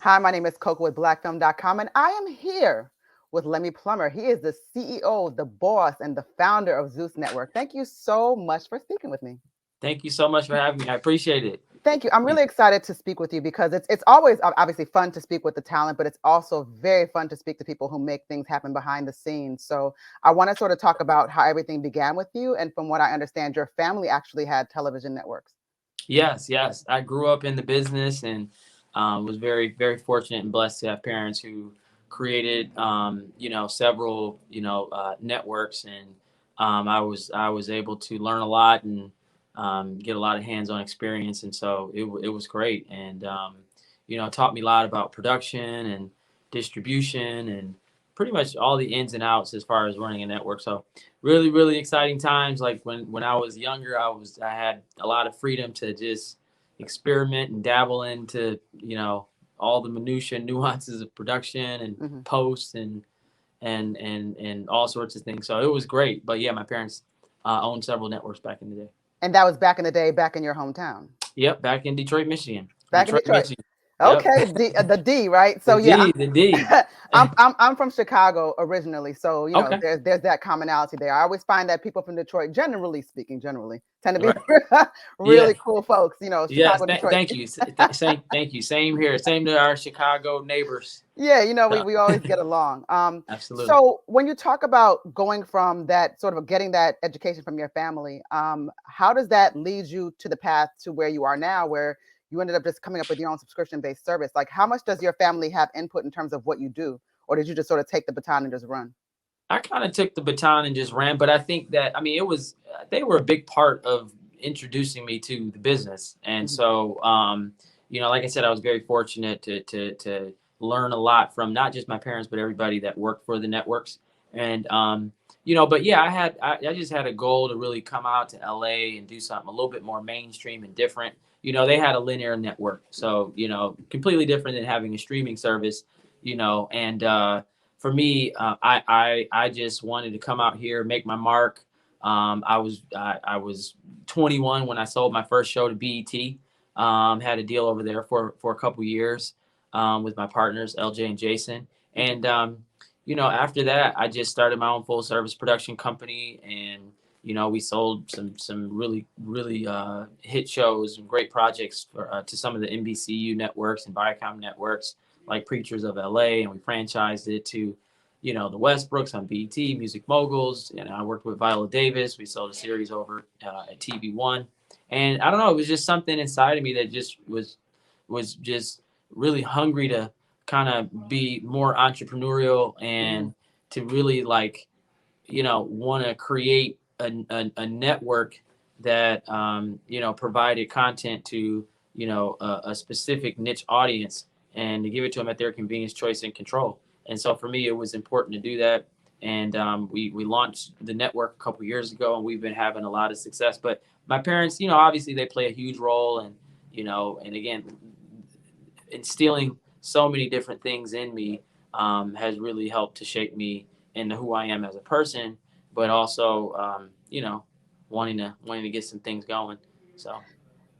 Hi, my name is Koku with blackfilm.com, and I am here with Lemuel Plummer. He is the CEO, the boss, and the founder of ZEUS Network. Thank you so much for speaking with me. Thank you so much for having me. I appreciate it. Thank you. I'm really excited to speak with you because it's always obviously fun to speak with the talent, but it's also very fun to speak to people who make things happen behind the scenes. So I want to sort of talk about how everything began with you. And from what I understand, your family actually had television networks. Yes, yes. I grew up in the business and was very, very fortunate and blessed to have parents who created, several, networks, and I was able to learn a lot and get a lot of hands-on experience, and so it was great, and it taught me a lot about production and distribution and pretty much all the ins and outs as far as running a network. So really, really exciting times. Like when I was younger, I had a lot of freedom to just experiment and dabble into all the minutia and nuances of production and Mhm. post and all sorts of things. So it was great. But yeah, my parents owned several networks back in the day. And that was back in the day, back in your hometown, Yep, back in Detroit, Michigan. back in Detroit, Detroit. Michigan. Yep. Okay, the D, right? The So yeah, D, the D. I'm from Chicago originally, so Okay. there's that commonality there. I always find that people from Detroit, generally speaking, generally tend to be Right. Yeah. really cool folks. Yes. Chicago, Detroit. Thank you. Same. Thank you. Same here. Same to our Chicago neighbors. Yeah, So, we always get along. absolutely. So when you talk about going from that sort of getting that education from your family, how does that lead you to the path to where you are now, where you ended up just coming up with your own subscription-based service? Like, how much does your family have input in terms of what you do, or did you just sort of take the baton and just run? I kind of took the baton and just ran, but I think that it was they were a big part of introducing me to the business, and Mhm. so like I said, I was very fortunate to learn a lot from not just my parents but everybody that worked for the networks, and but yeah, I just had a goal to really come out to LA and do something a little bit more mainstream and different. They had a linear network, so completely different than having a streaming service, and for me, I just wanted to come out here, make my mark. I was 21 when I sold my first show to BET. Had a deal over there for a couple years with my partners LJ and Jason, Okay. and after that, I just started my own full service production company, and we sold some really really hit shows and great projects to some of the NBCU networks and Viacom networks like Preachers of LA, and we franchised it to, the Westbrooks on BT, Music Moguls. I worked with Viola Davis. We sold a series over at TV1, and I don't know, it was just something inside of me that just was just really hungry to kind of be more entrepreneurial Mhm. and to really like want to create a network that provided content to a specific niche audience and to give it to them at their convenience, choice, and control. And so for me, it was important to do that. And we launched the network a couple years ago, and we've been having a lot of success. But my parents, obviously they play a huge role, and and again, instilling so many different things in me has really helped to shape me into who I am as a person, but also wanting to get some things going. So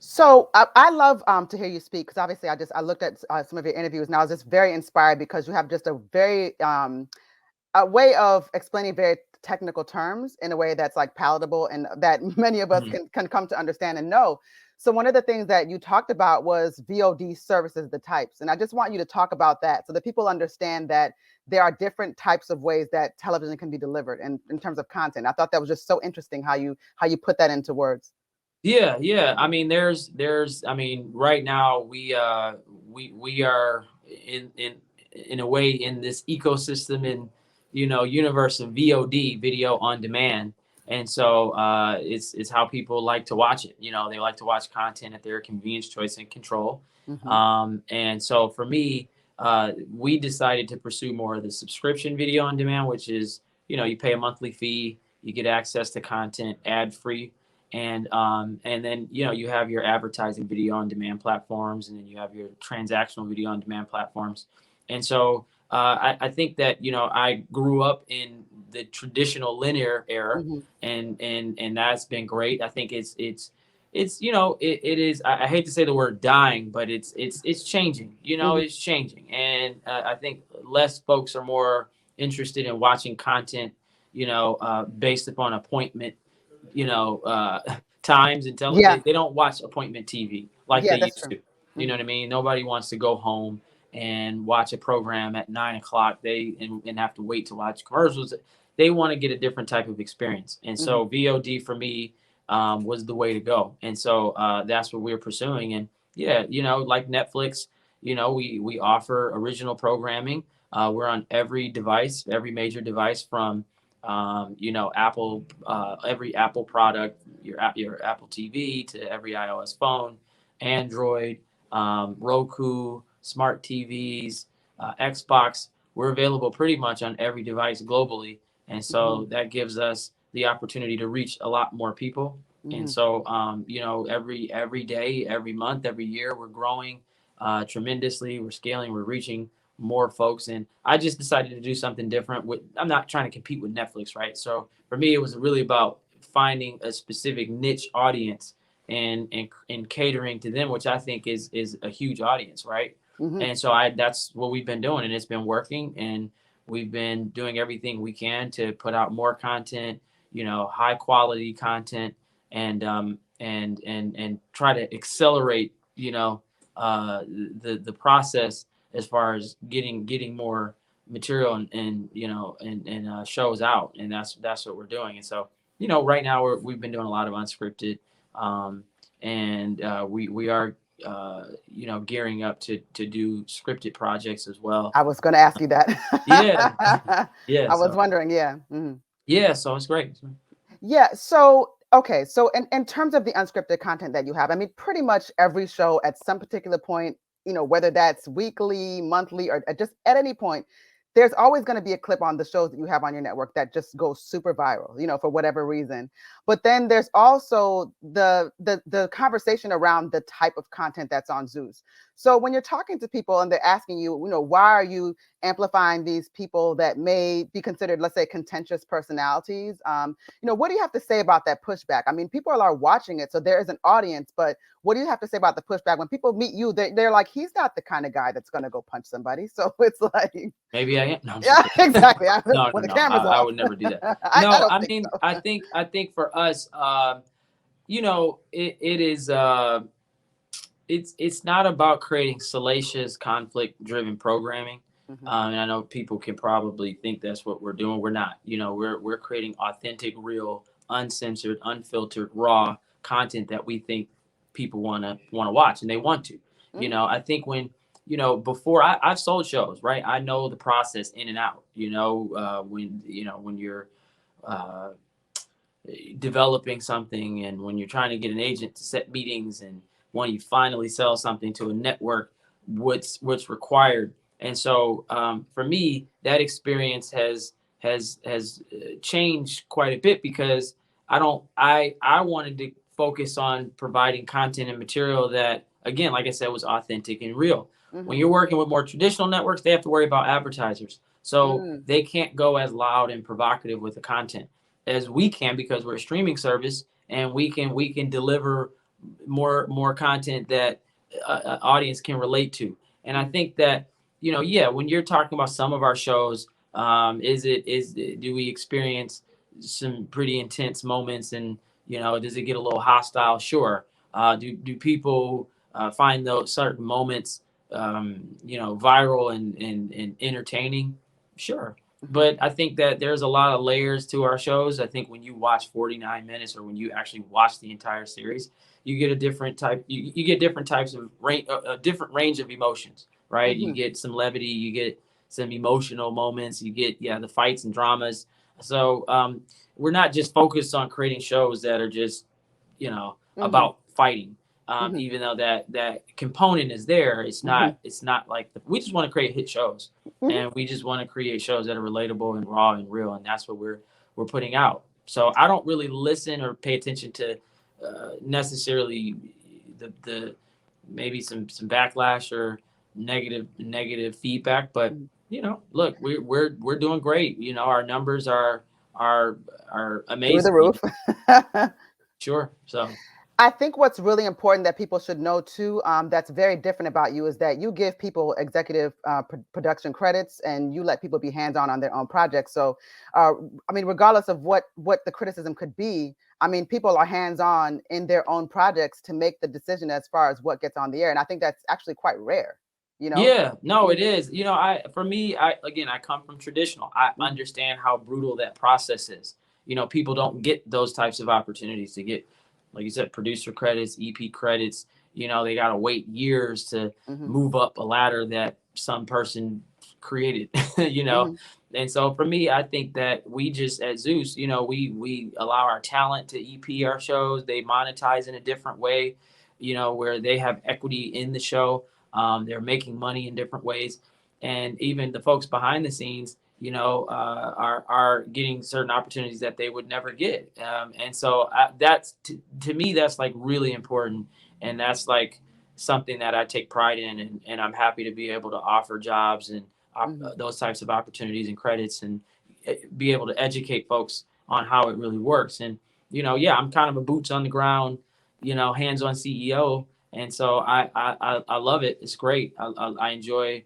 So I love to hear you speak because obviously I looked at some of your interviews and I was just very inspired because you have just a very a way of explaining very technical terms in a way that's like palatable and that many of us mhm. can come to understand and know. So one of the things that you talked about was VOD services, the types, and I just want you to talk about that so that people understand that there are different types of ways that television can be delivered and in terms of content. I thought that was just so interesting how you put that into words. Yeah, yeah. Right now we are in a way in this ecosystem in universe of VOD, video on demand, and so it's how people like to watch it. They like to watch content at their convenience, choice, and control. Hmm. And so for me, we decided to pursue more of the subscription video on demand, which is you pay a monthly fee, you get access to content ad free, and then you have your advertising video on demand platforms, and then you have your transactional video on demand platforms. And so I think that I grew up in the traditional linear era, Hmm. and that's been great. I think it's it's it is. I hate to say the word dying, but it's changing. Hmm. It's changing, and I think less folks are more interested in watching content, based upon appointment, times and Yeah, they don't watch appointment TV like yeah, they that's used true. to. You know Hmm. what I mean? Nobody wants to go home and watch a program at 9 o'clock. And have to wait to watch commercials. They want to get a different type of experience, and Hmm. so VOD for me was the way to go. And so that's what we're pursuing. And yeah, like Netflix, we offer original programming. We're on every device, every major device from Apple, every Apple product, your Apple TV to every iOS phone, Android, Roku, smart TVs, Xbox. We're available pretty much on every device globally, and Hmm. so that gives us the opportunity to reach a lot more people. And Hmm. so, every day, every month, every year, we're growing tremendously. We're scaling. We're reaching more folks. And I just decided to do something different. I'm not trying to compete with Netflix, right? So for me, it was really about finding a specific niche audience and catering to them, which I think is a huge audience, right? Hmm. And so I that's what we've been doing, and it's been working. And we've been doing everything we can to put out more content, high quality content, and try to accelerate, the process as far as getting more material and shows out, and that's what we're doing. And so, right now we've been doing a lot of unscripted, um, and we are gearing up to do scripted projects as well. I was going to ask you that. Yeah, yeah. I was So wondering. Yeah. Hmm. yeah, so it's great. Yeah. So, okay. So, in terms of the unscripted content that you have, I mean, pretty much every show at some particular point, whether that's weekly, monthly, or just at any point, there's always going to be a clip on the shows that you have on your network that just goes super viral, for whatever reason. But then there's also the conversation around the type of content that's on Zeus. So when you're talking to people and they're asking you, why are you amplifying these people that may be considered, let's say, contentious personalities? What do you have to say about that pushback? I mean, people are watching it, so there is an audience, but what do you have to say about the pushback? When people meet you, they're like, he's not the kind of guy that's going to go punch somebody. So it's like, Maybe I am. No, I'm just yeah, kidding. exactly. No, no, When the no. camera's I off, would never do that. I No, don't I think mean, so. I think for us, it is it's not about creating salacious, conflict-driven programming. Hmm. And I know people can probably think that's what we're doing. We're not. We're creating authentic, real, uncensored, unfiltered, raw content that we think people wanna watch, and they want to. Hmm. I think when before I've sold shows, right? I know the process in and out. When you're uh, developing something, and when you're trying to get an agent to set meetings, and when you finally sell something to a network, what's required. And so for me, that experience has changed quite a bit, because I wanted to focus on providing content and material that, again, like I said, was authentic and real. When Hmm. you're working with more traditional networks, they have to worry about advertisers, so Mm. they can't go as loud and provocative with the content as we can, because we're a streaming service, and we can deliver more content that audience can relate to. And I think that, yeah, when you're talking about some of our shows, do we experience some pretty intense moments, and does it get a little hostile? Sure. Do people find those certain moments viral and entertaining? Sure. Mhm. But I think that there's a lot of layers to our shows. I think when you watch 49 minutes, or when you actually watch the entire series, you get a different type. You get different types of range, a different range of emotions, right? You Mhm. get some levity, you get some emotional moments, you get, yeah, the fights and dramas. So we're not just focused on creating shows that are just Mhm. about fighting. Mhm. Even though that component is there, Mhm. it's not like we just want to create hit shows, Mhm. and we just want to create shows that are relatable and raw and real, and that's what we're putting out. So I don't really listen or pay attention to necessarily the maybe some backlash or negative feedback, but Mhm. look, we're doing great. Our numbers are Through the amazing. roof. Sure. So I think what's really important that people should know too, that's very different about you, is that you give people executive production credits, and you let people be hands-on on their own projects. So, uh, I mean, regardless of what the criticism could be, I mean, people are hands-on in their own projects to make the decision as far as what gets on the air, and I think that's actually quite rare. You know. Yeah, no, it Hmm. is. For me, I come from traditional. I Hmm. understand how brutal that process is. People don't get those types of opportunities to get, like you said, producer credits, EP credits. They gotta wait years to Hmm. move up a ladder that some person created. You know, Hmm. and so for me, I think that we just at Zeus, we allow our talent to EP our shows. They monetize in a different way. Where they have equity in the show, they're making money in different ways, and even the folks behind the scenes, are getting certain opportunities that they would never get. And so that's to me, that's like really important, and that's like something that I take pride in, and I'm happy to be able to offer jobs and Hmm. those types of opportunities and credits, and be able to educate folks on how it really works. And yeah, I'm kind of a boots on the ground, hands-on CEO, and so I love it. It's great. I enjoy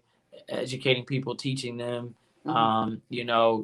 educating people, teaching them, Hmm.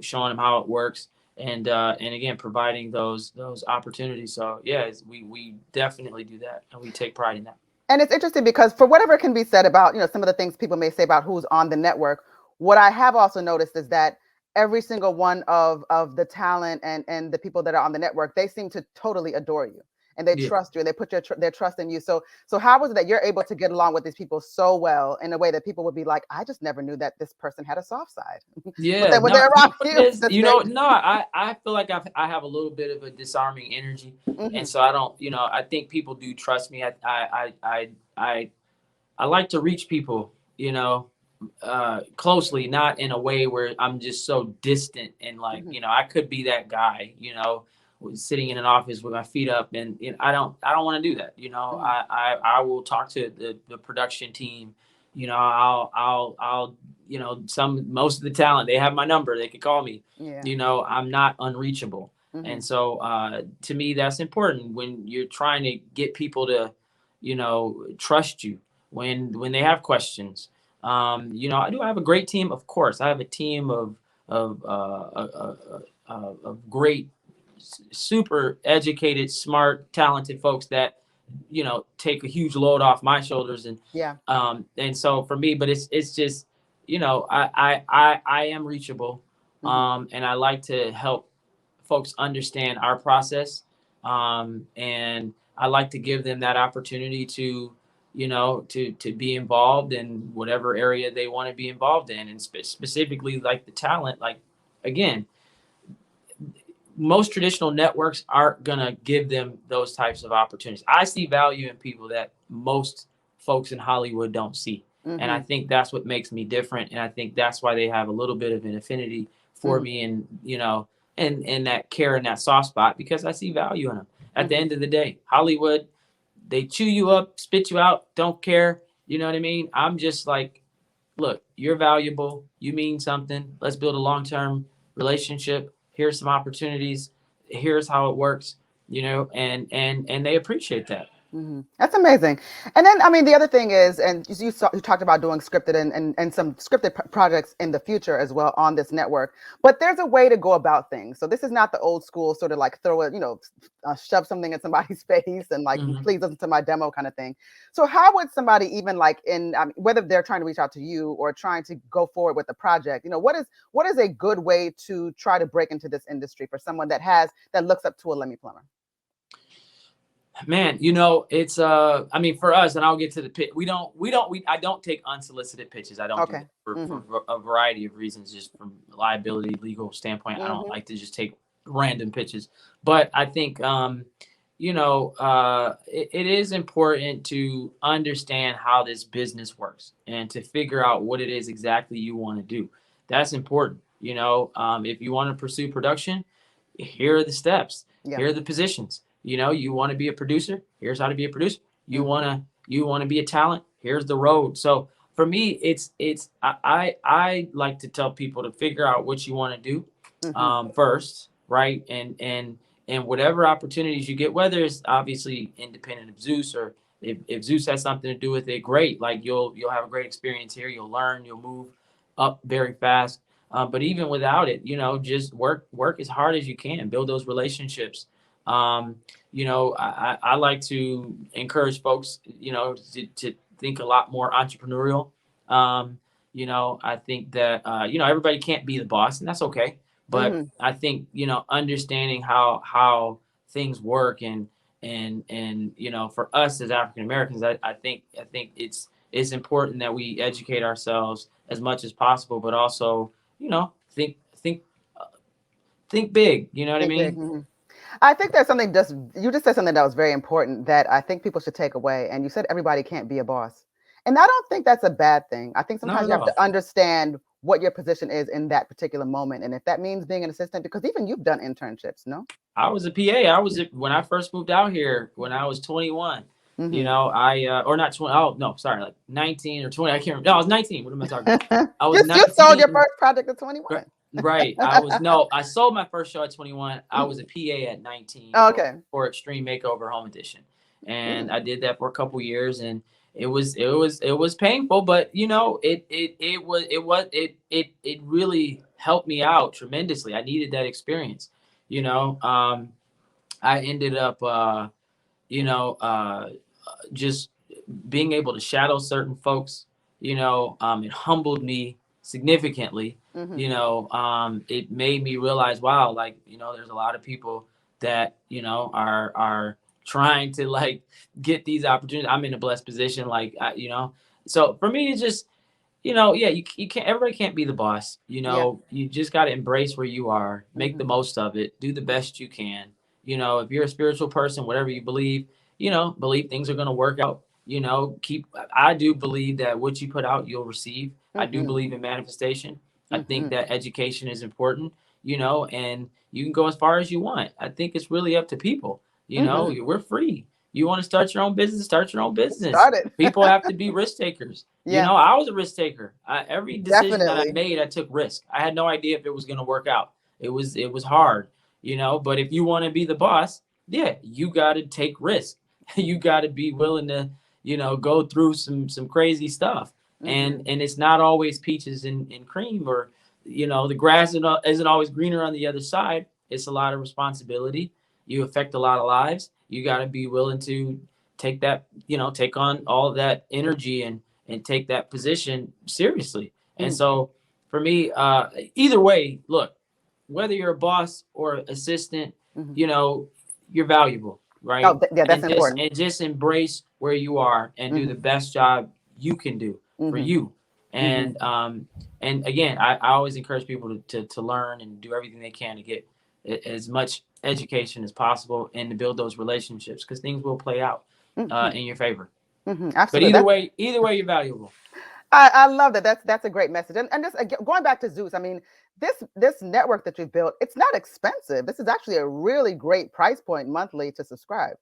showing them how it works, and again providing those opportunities. So yeah, we definitely do that, and we take pride in that. And it's interesting because for whatever can be said about, some of the things people may say about who's on the network, what I have also noticed is that every single one of the talent and the people that are on the network, they seem to totally adore you, and they Yeah. trust you, and they put their trust in you. So how is it that you're able to get along with these people so well in a way that people would be like, I just never knew that this person had a soft side. But Yeah, then when no, they're you know around what it you, is. that's great. No, I feel like I have a little bit of a disarming energy, and Hmm. so I don't, I think people do trust me. I I like to reach people, closely, not in a way where I'm just so distant and like, Hmm. I could be that guy, sitting in an office with my feet up, and I don't want to do that. Hmm. I will talk to the production team. I'll most of the talent, they have my number, they could call me. Yeah. I'm not unreachable. Hmm. And so to me, that's important when you're trying to get people to, trust you when they have questions. I do have a great team, of course. I have a team of great, super educated, smart, talented folks that take a huge load off my shoulders, Yeah. and so for me, but it's just I am reachable, Hmm. and I like to help folks understand our process, and I like to give them that opportunity to to be involved in whatever area they want to be involved in, and specifically like the talent. Like, again, most traditional networks aren't gonna give them those types of opportunities. I see value in people that most folks in Hollywood don't see. And I Hmm. think that's what makes me different. And I think that's why they have a little bit of an affinity for Hmm. me, and and that care and that soft spot, because I see value in them. At the Hmm. end of the day, Hollywood, they chew you up, spit you out, don't care. You know what I mean? I'm just like, look, you're valuable. You mean something. Let's build a long-term relationship. Here's some opportunities. Here's how it works. And they appreciate that. That's amazing. And then, I mean, the other thing is, and you talked about doing scripted and some scripted projects in the future as well on this network. But there's a way to go about things. So this is not the old school sort of like throw it, shove something in somebody's face and like, Hmm. please listen to my demo kind of thing. So how would somebody even like whether they're trying to reach out to you or trying to go forward with the project, what is a good way to try to break into this industry for someone that looks up to a Lemmy Plummer? Man, it's I mean, for us, and I'll get to the pitch. I don't take unsolicited pitches. I don't do Okay. that for, Mm-hmm. a variety of reasons, just from liability, legal standpoint. I don't Mm-hmm. like to just take random pitches. But I think it is important to understand how this business works and to figure out what it is exactly you want to do. That's important. If you want to pursue production, here are the steps. Yeah. Here are the positions. You want to be a producer, here's how to be a producer. you Mm-hmm. want to you want to be a talent, here's the road. So for me, I like to tell people to figure out what you want to do, Mm-hmm. first, right? And and whatever opportunities you get, whether it's obviously independent of ZEUS or if ZEUS has something to do with it, great. Like you'll have a great experience here. You'll learn. You'll move up very fast. But even without it, just work as hard as you can. Build those relationships. I like to encourage folks, to think a lot more entrepreneurial. I think that everybody can't be the boss, and that's okay. But I think understanding how things work and for us as African Americans, I think it's important that we educate ourselves as much as possible, but also think think big. You know what I Think big. mean? I think there's something you just said something that was very important that I think people should take away. And you said everybody can't be a boss. And I don't think that's a bad thing. I think Not sometimes at you have all. to understand what your position is in that particular moment. And if that means being an assistant, because even you've done internships, no? I was a PA. When I first moved out here when I was 21. Or not 20. Oh no, sorry, like 19 or 20. I can't remember. No, I was 19. What am I talking about? I was You sold your 19. first project at 21. Right. I sold my first show at 21. I was a PA at 19 Okay. for Extreme Makeover Home Edition. And I did that for a couple years, and it was painful, but it really helped me out tremendously. I needed that experience. I ended up just being able to shadow certain folks, it humbled me significantly. It made me realize, wow, like, there's a lot of people that, are trying to like get these opportunities. I'm in a blessed position. Like, so for me, it's just, yeah, you can't, everybody can't be the boss. You just got to embrace where you are, make the most of it, do the best you can. If you're a spiritual person, whatever you believe, believe things are going to work out. I do believe that what you put out, you'll receive. I do believe in manifestation. I think that education is important, and you can go as far as you want. I think it's really up to people. We're free. You want to start your own business, start your own business. Start it. People have to be risk takers. Yeah. I was a risk taker. Every decision that I Definitely. made, I took risk. I had no idea if it was going to work out. It was hard, but if you want to be the boss, yeah, you got to take risk. You got to be willing to, go through some crazy stuff. And it's not always peaches and cream, or, the grass isn't always greener on the other side. It's a lot of responsibility. You affect a lot of lives. You got to be willing to take that, take on all of that energy and take that position seriously. And so for me, either way, look, whether you're a boss or assistant, you're valuable, right? Oh, yeah, that's important. And just embrace where you are and do the best job you can do for you. And and again, I always encourage people to learn and do everything they can to get as much education as possible and to build those relationships, because things will play out in your favor. Absolutely. But either way, you're valuable. I love that. That's a great message. And just going back to ZEUS, I mean, this network that you've built, it's not expensive. This is actually a really great price point monthly to subscribe.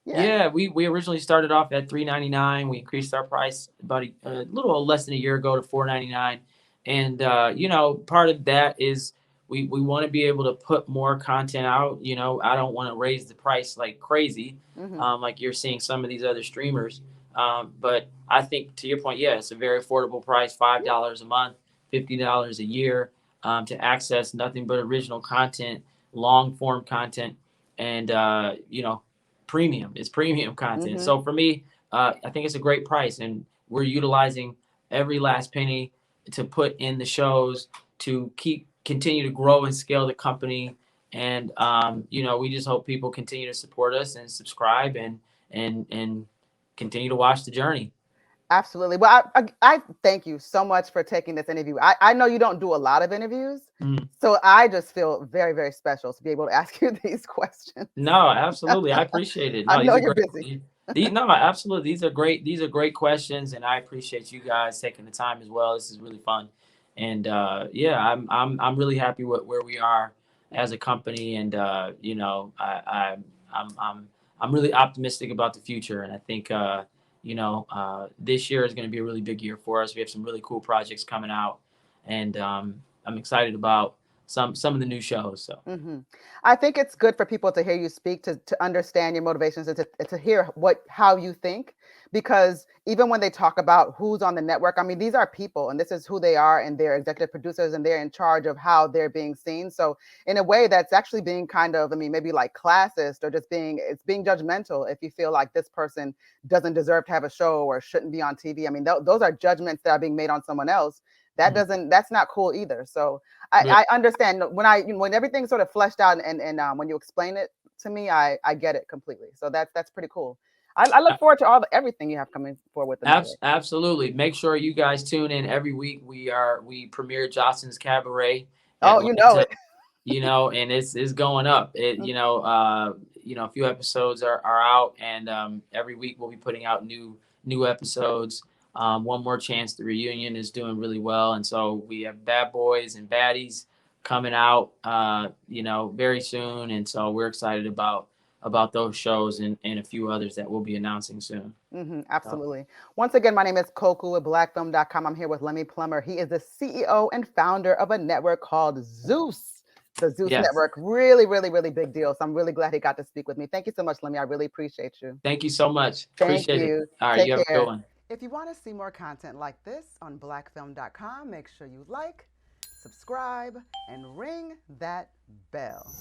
Yeah, we originally started off at $3.99. We increased our price about a little less than a year ago to $4.99. And part of that is we want to be able to put more content out. I don't want to raise the price like crazy, like you're seeing some of these other streamers. But I think, to your point, yeah, it's a very affordable price, $5 a month, $50 a year, to access nothing but original content, long form content, and premium. It's premium content. So for me, I think it's a great price, and we're utilizing every last penny to put in the shows to continue to grow and scale the company. And we just hope people continue to support us and subscribe and continue to watch the journey. Absolutely. Well, I thank you so much for taking this interview. I know you don't do a lot of interviews, so I just feel very, very special to be able to ask you these questions. No, absolutely. I appreciate it. No, I know you're busy. No, absolutely. These are great. These are great questions, and I appreciate you guys taking the time as well. This is really fun, and yeah, I'm really happy with where we are as a company, and I'm really optimistic about the future, and I think this year is going to be a really big year for us. We have some really cool projects coming out, and I'm excited about some of the new shows. So I think it's good for people to hear you speak, to understand your motivations, and to hear how you think, because even when they talk about who's on the network, I mean, these are people and this is who they are, and they're executive producers and they're in charge of how they're being seen. So in a way that's actually being kind of, I mean, maybe like classist, or just it's being judgmental if you feel like this person doesn't deserve to have a show or shouldn't be on TV. I mean, those are judgments that are being made on someone else. That's not cool either. So I understand when everything's sort of fleshed out, and when you explain it to me, I get it completely. So that's pretty cool. I look forward to everything you have coming forward with the network. Absolutely. Make sure you guys tune in every week. We premiere Joseline's Cabaret Oh, you know Atlanta, it. and it's going up. A few episodes are out, and every week we'll be putting out new episodes. One More Chance, the reunion, is doing really well, and so we have Bad Boys and Baddies coming out, very soon, and so we're excited about those shows and a few others that we'll be announcing soon. So, Absolutely. Once again, my name is Koku with blackfilm.com. I'm here with Lemuel Plummer. He is the CEO and founder of a network called ZEUS, the ZEUS yes. Network. Really, really, really big deal. So I'm really glad he got to speak with me. Thank you so much, Lemuel. I really appreciate you. Thank you so much. Thank Appreciate it. you. All right, Take you have a good care. one. If you want to see more content like this on blackfilm.com, make sure you like, subscribe, and ring that bell.